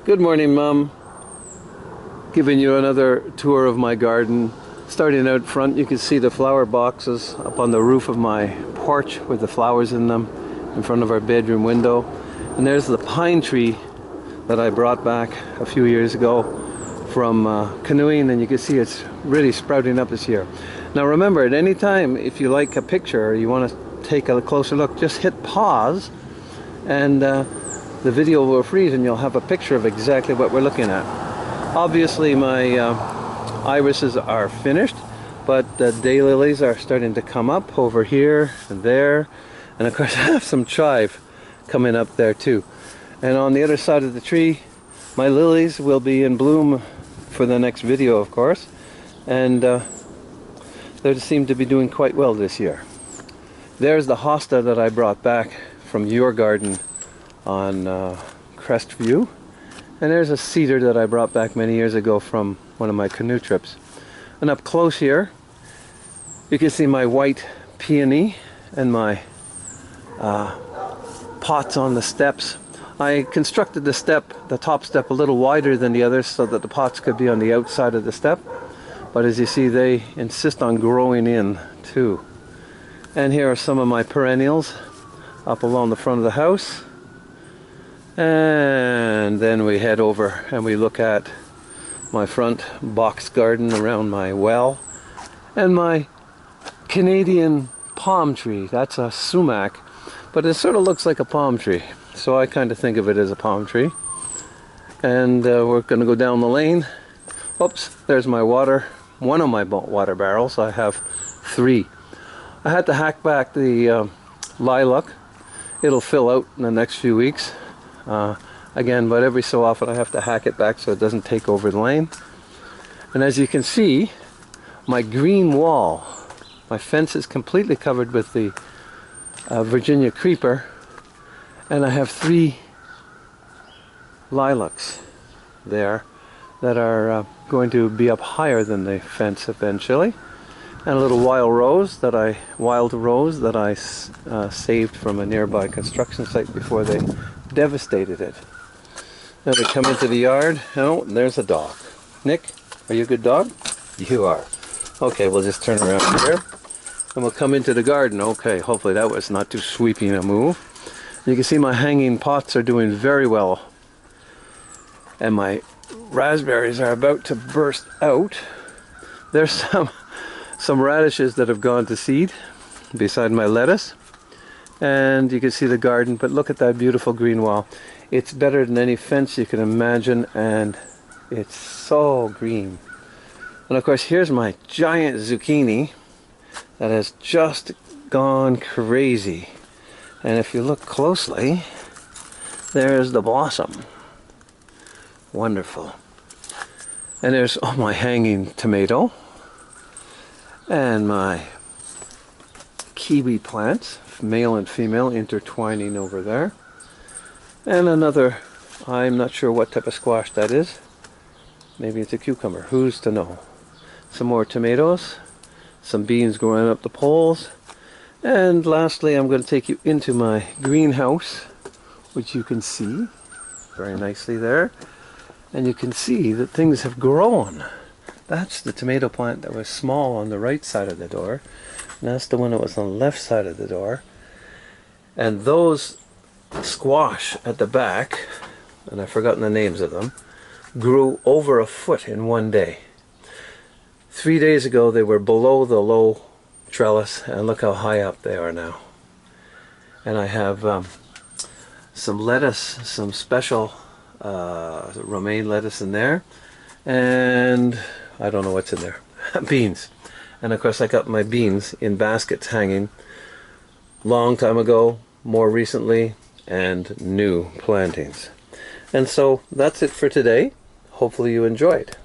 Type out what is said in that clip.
Good morning, Mum. Giving you another tour of my garden. Starting out front, you can see the flower boxes up on the roof of my porch with the flowers in them in front of our bedroom window. And there's the pine tree that I brought back a few years ago from canoeing, and you can see it's really sprouting up this year. Now remember, at any time, if you like a picture or you want to take a closer look, just hit pause and the video will freeze and you'll have a picture of exactly what we're looking at. Obviously my irises are finished, but the daylilies are starting to come up over here and there, and of course I have some chive coming up there too. And on the other side of the tree, my lilies will be in bloom for the next video, of course, and they seem to be doing quite well this year. There's the hosta that I brought back from your garden on Crestview, and there's a cedar that I brought back many years ago from one of my canoe trips. And up close here you can see my white peony and my pots on the steps. I constructed the top step a little wider than the others so that the pots could be on the outside of the step, but as you see, they insist on growing in too. And here are some of my perennials up along the front of the house. And then we head over and we look at my front box garden around my well and my Canadian palm tree. That's a sumac, but it sort of looks like a palm tree, so I kind of think of it as a palm tree. And we're going to go down the lane. Oops, there's my water, one of my water barrels. I have 3. I had to hack back the lilac. It'll fill out in the next few weeks. Again, but every so often I have to hack it back so it doesn't take over the lane. And as you can see, my green wall, my fence is completely covered with the Virginia creeper, and I have 3 lilacs there that are going to be up higher than the fence eventually, and a little wild rose that I saved from a nearby construction site before they devastated it. Now we come into the yard. Oh, there's a dog. Nick, are you a good dog? You are. Okay, we'll just turn around here and we'll come into the garden. Okay, hopefully that was not too sweeping a move. You can see my hanging pots are doing very well, and my raspberries are about to burst out. There's some radishes that have gone to seed beside my lettuce, and you can see the garden, but look at that beautiful green wall. It's better than any fence you can imagine, and it's so green. And of course, here's my giant zucchini that has just gone crazy. And if you look closely, there's the blossom. Wonderful. And there's my hanging tomato and my kiwi plants, male and female intertwining over there, and another, I'm not sure what type of squash that is. Maybe it's a cucumber, who's to know. Some more tomatoes, some beans growing up the poles, and lastly I'm going to take you into my greenhouse, which you can see very nicely there, and you can see that things have grown. That's the tomato plant that was small on the right side of the door, and that's the one that was on the left side of the door. And those squash at the back, and I've forgotten the names of them, grew over 1 foot in one day. 3 days ago they were below the low trellis, and look how high up they are now. And I have some lettuce, some special romaine lettuce in there, and I don't know what's in there. Beans. And of course I got my beans in baskets hanging long time ago, more recently, and new plantings. And so that's it for today. Hopefully you enjoyed.